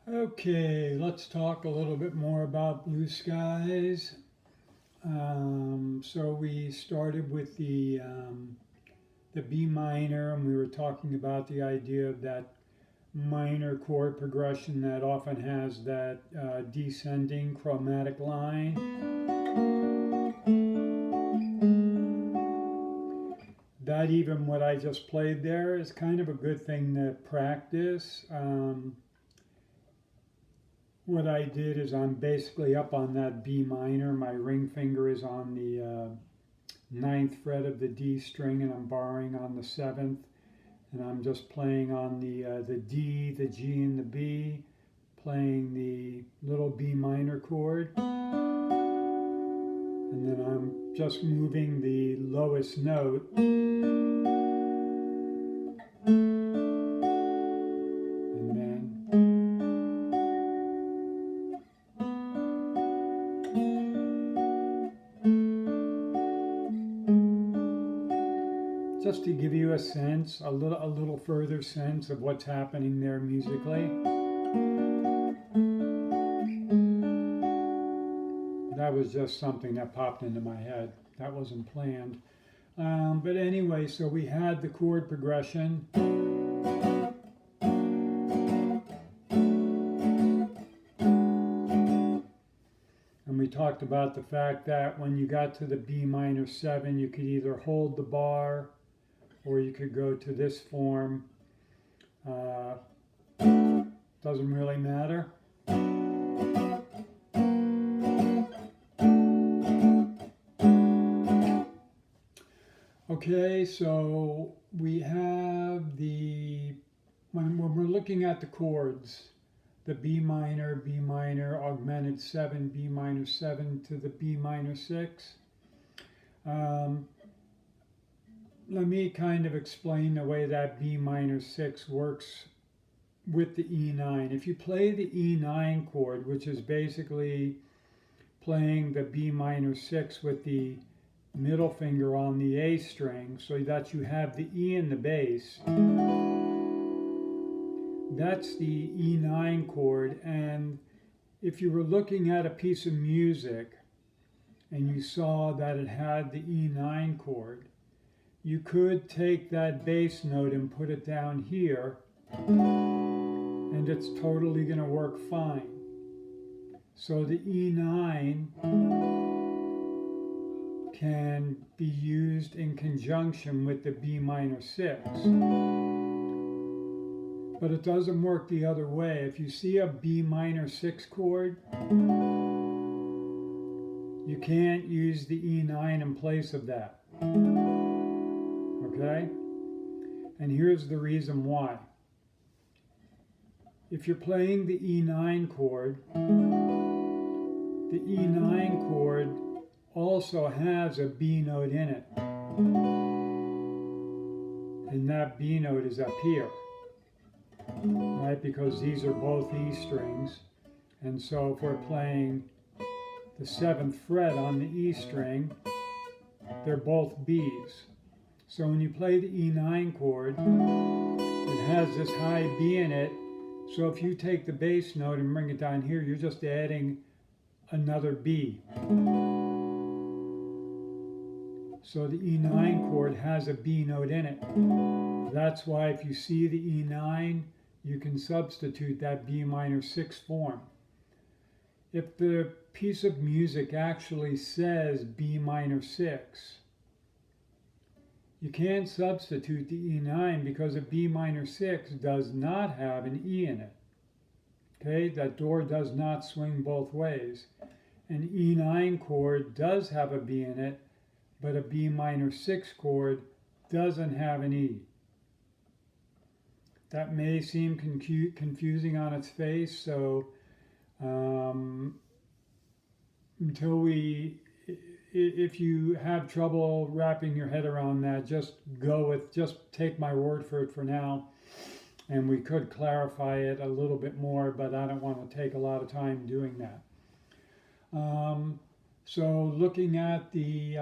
Okay, let's talk a little bit more about blue skies. So we started with the B minor, and we were talking about the idea of that minor chord progression that often has that descending chromatic line. That even what I just played there is kind of a good thing to practice. What I did is I'm basically up on that B minor. My ring finger is on the ninth fret of the D string, and I'm borrowing on the seventh, and I'm just playing on the D, the G, and the B, playing the little B minor chord, and then I'm just moving the lowest note, and then just to give you a sense, a little further sense of what's happening there musically. That was just something that popped into my head. That wasn't planned. But anyway, so we had the chord progression. And we talked about the fact that when you got to the B minor 7, you could either hold the bar or you could go to this form. Doesn't really matter. Okay, so we have when we're looking at the chords, the B minor, augmented 7, B minor 7 to the B minor 6. Let me kind of explain the way that B minor 6 works with the E9. If you play the E9 chord, which is basically playing the B minor 6 with the middle finger on the A string so that you have the E in the bass, that's the E9 chord. And if you were looking at a piece of music and you saw that it had the E9 chord, you could take that bass note and put it down here, and it's totally going to work fine. So the E9 can be used in conjunction with the B minor 6. But it doesn't work the other way. If you see a B minor 6 chord, you can't use the E9 in place of that. Okay? And here's the reason why. If you're playing the E9 chord, the E9 chord also has a B note in it. And that B note is up here, right? Because these are both E strings. And so if we're playing the 7th fret on the E string, they're both B's. So when you play the E9 chord, it has this high B in it. So if you take the bass note and bring it down here, you're just adding another B. So the E9 chord has a B note in it. That's why if you see the E9, you can substitute that B minor 6 form. If the piece of music actually says B minor 6, you can't substitute the E9 because a B minor 6 does not have an E in it. Okay, that door does not swing both ways. An E9 chord does have a B in it, but a B minor 6 chord doesn't have an E. That may seem confusing on its face, so if you have trouble wrapping your head around that, just take my word for it for now, and we could clarify it a little bit more, but I don't want to take a lot of time doing that. So looking at the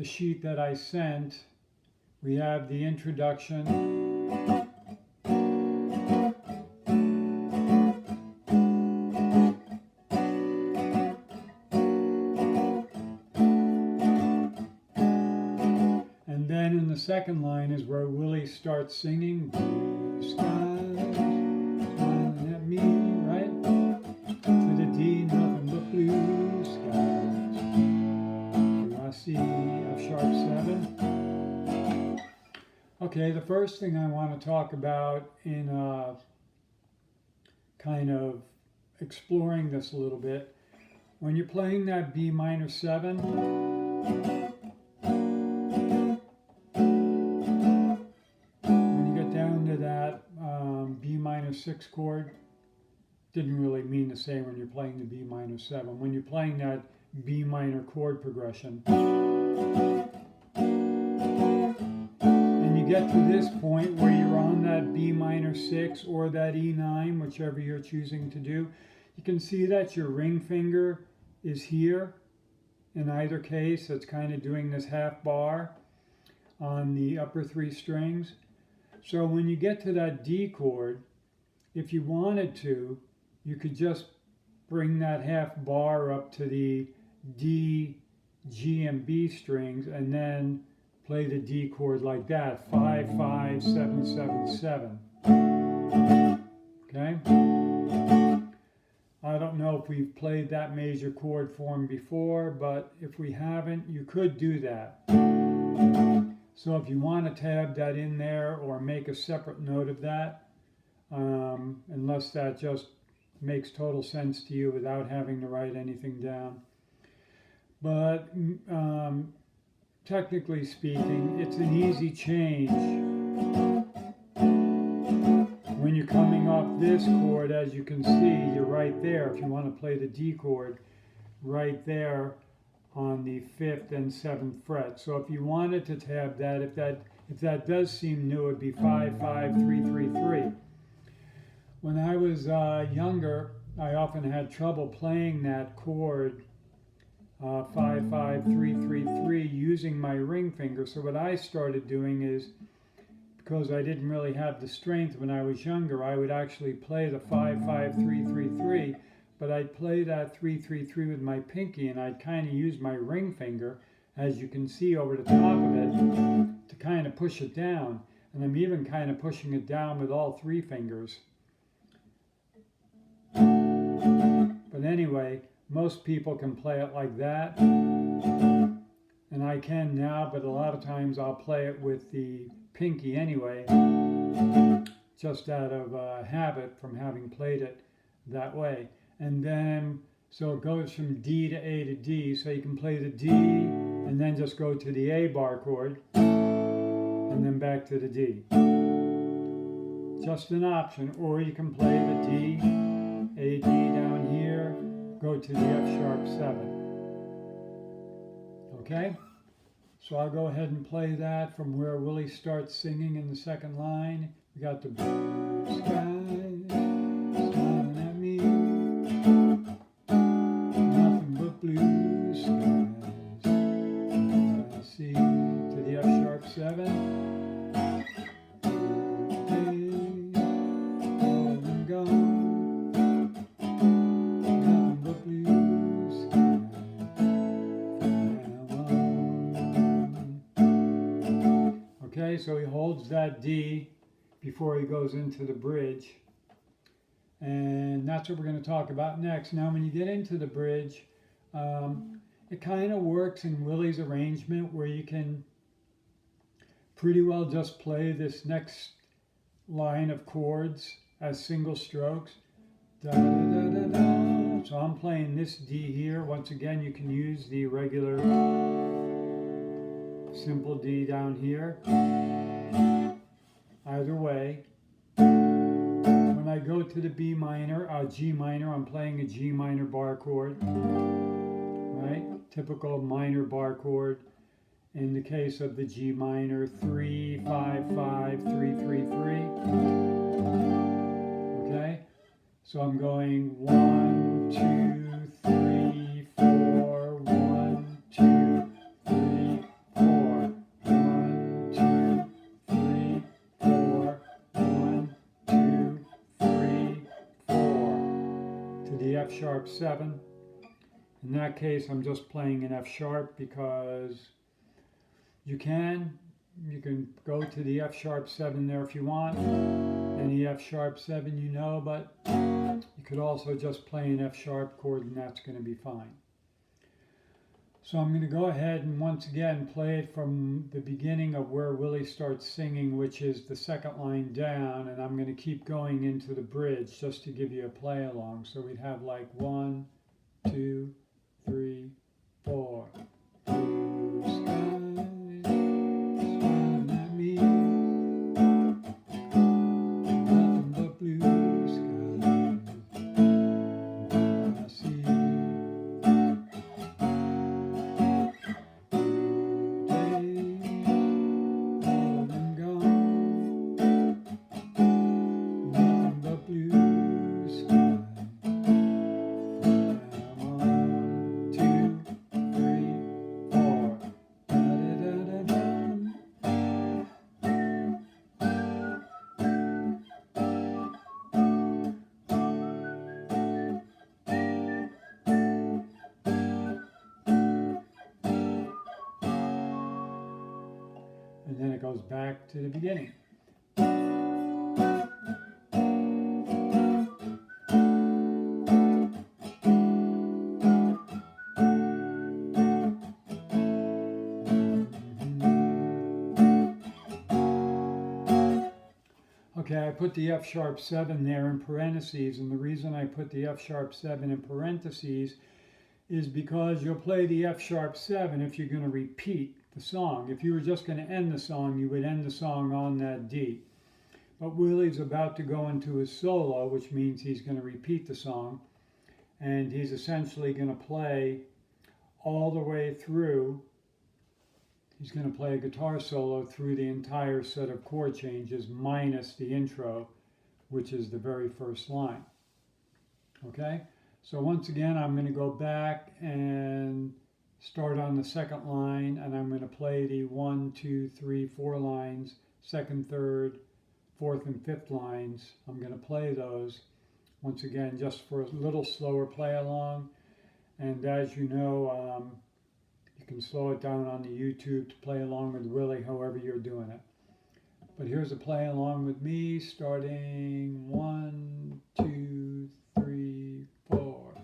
sheet that I sent, we have the introduction, second line is where Willie starts singing, blue skies smiling at me, right? To the D, nothing but blue skies. Do I see F sharp 7? Okay, the first thing I want to talk about in kind of exploring this a little bit, when you're playing that B minor 7, when you get down to that B minor 6 chord, didn't really mean to say when you're playing the B minor 7. When you're playing that B minor chord progression, and you get to this point where you're on that B minor 6 or that E9, whichever you're choosing to do, you can see that your ring finger is here. In either case, it's kind of doing this half bar on the upper 3 strings. So when you get to that D chord, if you wanted to, you could just bring that half bar up to the D, G, and B strings, and then play the D chord like that, 5, 5, 7, 7, 7. Okay? I don't know if we've played that major chord form before, but if we haven't, you could do that. So if you want to tab that in there or make a separate note of that, unless that just makes total sense to you without having to write anything down. But technically speaking, it's an easy change. When you're coming off this chord, as you can see, you're right there. If you want to play the D chord, right there on the 5th and 7th fret. So if you wanted to tab that, if that does seem new, it'd be 5, 5, 3, 3, 3. When I was younger, I often had trouble playing that chord 5, 5, 3, 3, 3 using my ring finger. So what I started doing is, because I didn't really have the strength when I was younger, I would actually play the 5, 5, 3, 3, 3, but I'd play that 3, 3, 3 with my pinky, and I'd kind of use my ring finger, as you can see over the top of it, to kind of push it down. And I'm even kind of pushing it down with all 3 fingers. But anyway, most people can play it like that, and I can now, but a lot of times I'll play it with the pinky anyway, just out of habit from having played it that way. And then, so it goes from D to A to D, so you can play the D and then just go to the A bar chord and then back to the D. Just an option. Or you can play the D, A, D down here, go to the F sharp 7. Okay? So I'll go ahead and play that from where Willie starts singing in the second line. We got the blue skies smiling at me, nothing but blue skies. I see to the F sharp 7. Okay, so he holds that D before he goes into the bridge. And that's what we're going to talk about next. Now, when you get into the bridge, it kind of works in Willie's arrangement where you can pretty well just play this next line of chords as single strokes. Da, da, da, da, da. So I'm playing this D here. Once again, you can use the regular simple D down here. Either way. When I go to the B minor, G minor, I'm playing a G minor bar chord. Right? Typical minor bar chord. In the case of the G minor, 3, 5, 5, 3, 3, 3. Okay? So I'm going 1, 2, 3, 4, 1, 2, 3, 4, 1, 2, 3, 4, 1, 2, 3, 4 to the F sharp 7. In that case, I'm just playing an F sharp because you can you can go to the F sharp 7 there if you want. Any F sharp 7 you know, but you could also just play an F sharp chord and that's going to be fine. So I'm going to go ahead and once again play it from the beginning of where Willie starts singing, which is the second line down, and I'm going to keep going into the bridge just to give you a play along. So we'd have like 1, 2, 3, 4. Blue skies smiling at me, nothing but blue skies I see. And then it goes back to the beginning. Okay, I put the F sharp 7 there in parentheses, and the reason I put the F sharp 7 in parentheses is because you'll play the F sharp 7 if you're going to repeat the song. If you were just going to end the song, you would end the song on that D. But Willie's about to go into his solo, which means he's going to repeat the song, and he's essentially going to play all the way through. He's going to play a guitar solo through the entire set of chord changes minus the intro, which is the very first line. Okay? So once again, I'm going to go back and start on the second line, and I'm going to play the 1, 2, 3, 4 lines, second, third, fourth, and fifth lines. I'm going to play those once again just for a little slower play along. And as you know, you can slow it down on the YouTube to play along with Willie, however you're doing it. But here's a play along with me, starting 1, 2, 3, 4.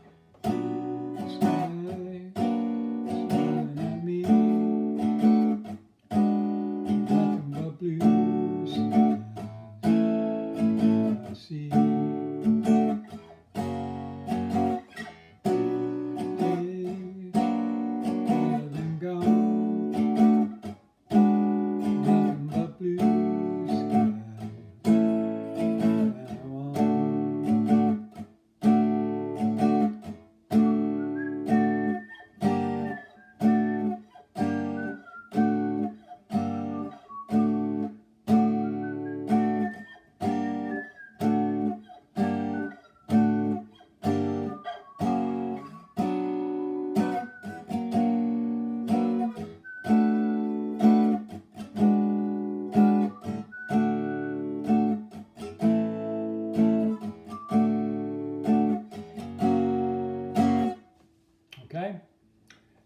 Okay,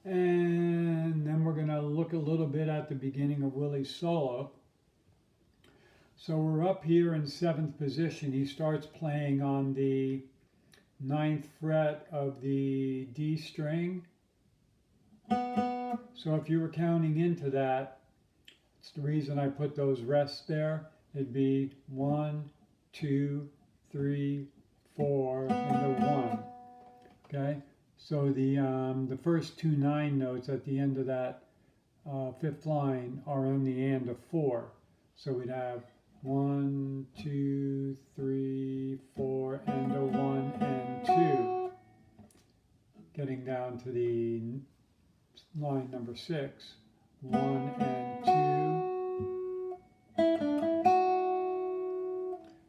and then we're going to look a little bit at the beginning of Willie's solo. So we're up here in 7th position. He starts playing on the 9th fret of the D string. So if you were counting into that, it's the reason I put those rests there. It'd be 1, 2, 3, 4, and a 1. Okay. So the first 2 9 notes at the end of that 5th line are on the and of 4. So we'd have 1, 2, 3, 4, and a 1 and 2. Getting down to the line number 6, 1 and 2.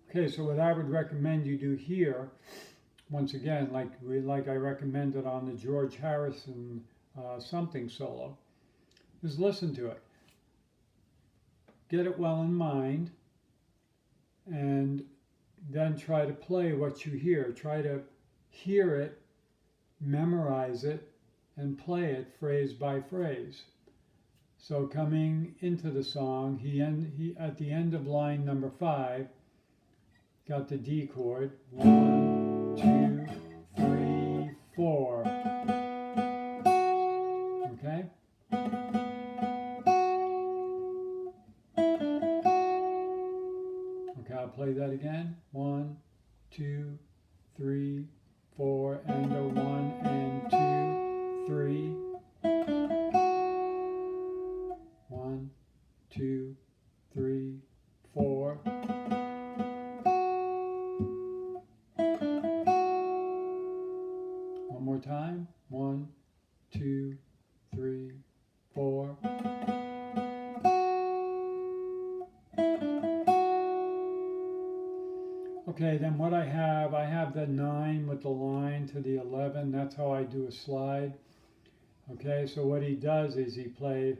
Okay, so what I would recommend you do here, once again, like I recommended on the George Harrison something solo, is listen to it. Get it well in mind, and then try to play what you hear. Try to hear it, memorize it, and play it phrase by phrase. So coming into the song, he at the end of line number 5, got the D chord. 1, 2, 3, 4. Okay? Okay, I'll play that again. 1, 2, 3, 4, and a 1 and 2, 3. 1, 2, 3, 4. One more time. 1, 2, 3, 4. Okay, then what I have the 9 with the line to the 11. That's how I do a slide. Okay, so what he does is he played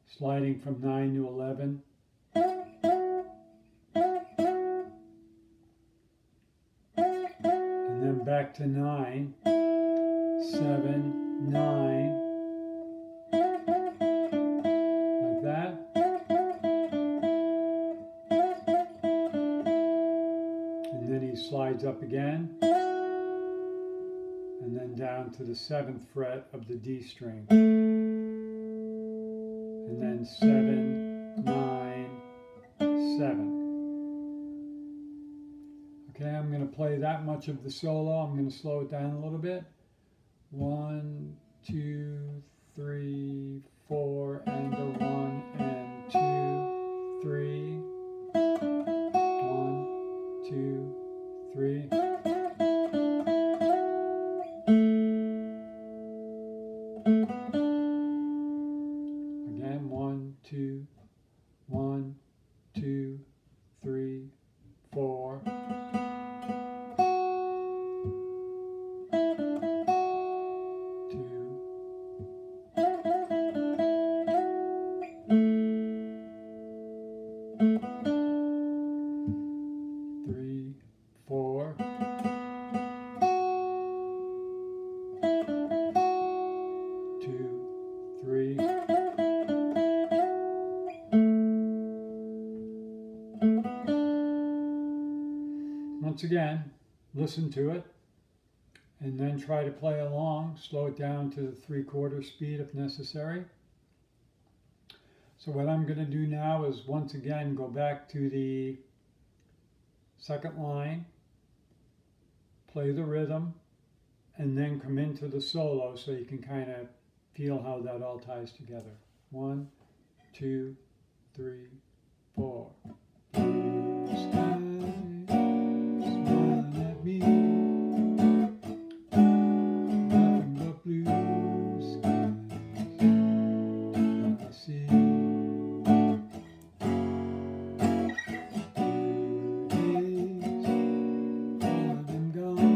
sliding from 9 to 11. And then back to 9, 7, 9. Like that. And then he slides up again. And then down to the 7th fret of the D string. And then 7, 9, 7. Okay, I'm going to play that much of the solo. I'm going to slow it down a little bit. 1, 2, 3, 4, and a 1 and 2, 3. 1, 2, 3. Again, 1, 2, 1, 2, 3, 4. 2. 3, 4. 2, 3. Once again, listen to it and then try to play along. Slow it down to the 3/4 speed if necessary. So what I'm going to do now is once again go back to the second line, play the rhythm, and then come into the solo so you can kind of feel how that all ties together. 1, 2, 3, 4. Blue skies smiling at me, nothing but blue skies I see. Blue days, all of them gone,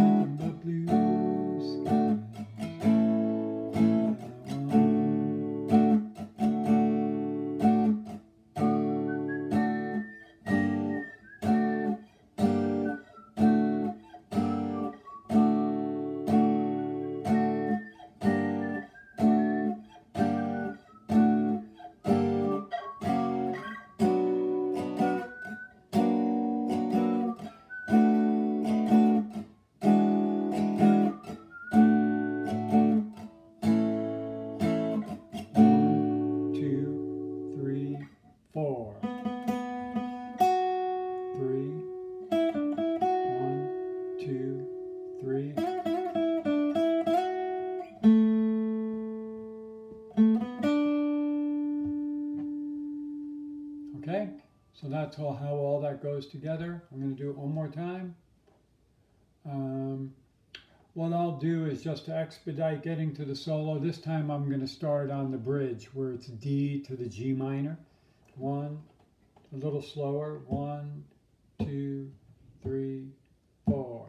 nothing but blue skies Okay, so that's how all that goes together. I'm going to do it one more time. What I'll do is just to expedite getting to the solo, this time I'm going to start on the bridge where it's D to the G minor. 1, a little slower. 1, 2, 3, 4.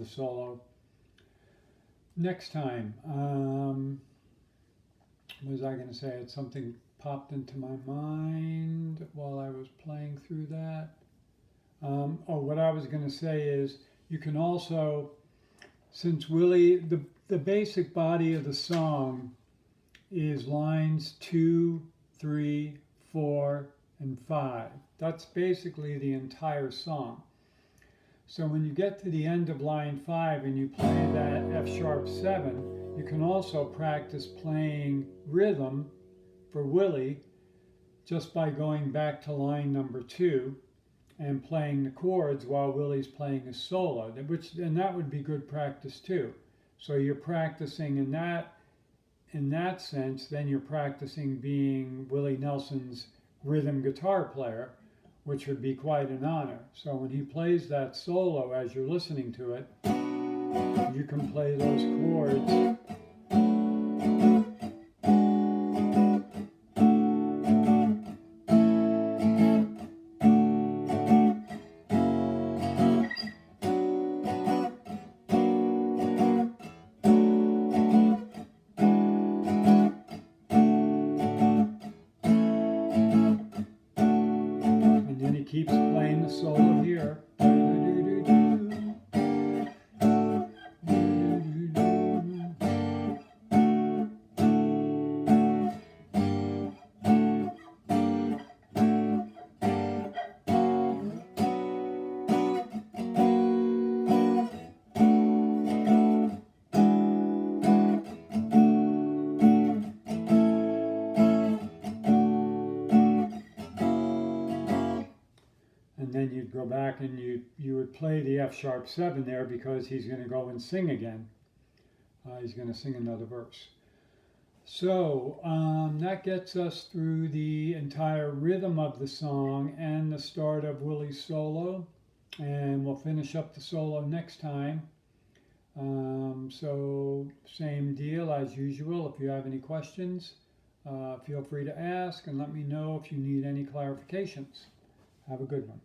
the solo next time. What was I going to say? It's something popped into my mind while I was playing through that. What I was going to say is you can also, since Willie, the basic body of the song is lines 2, 3, 4, and 5. That's basically the entire song. So when you get to the end of line 5 and you play that F sharp 7, you can also practice playing rhythm for Willie just by going back to line number 2 and playing the chords while Willie's playing his solo, and that would be good practice too. So you're practicing in that sense, then you're practicing being Willie Nelson's rhythm guitar player, which would be quite an honor. So when he plays that solo as you're listening to it, you can play those chords. Keeps playing the solo here. And then you'd go back and you would play the F sharp 7 there because he's going to go and sing again. He's going to sing another verse. So that gets us through the entire rhythm of the song and the start of Willie's solo. And we'll finish up the solo next time. So same deal as usual. If you have any questions, feel free to ask and let me know if you need any clarifications. Have a good one.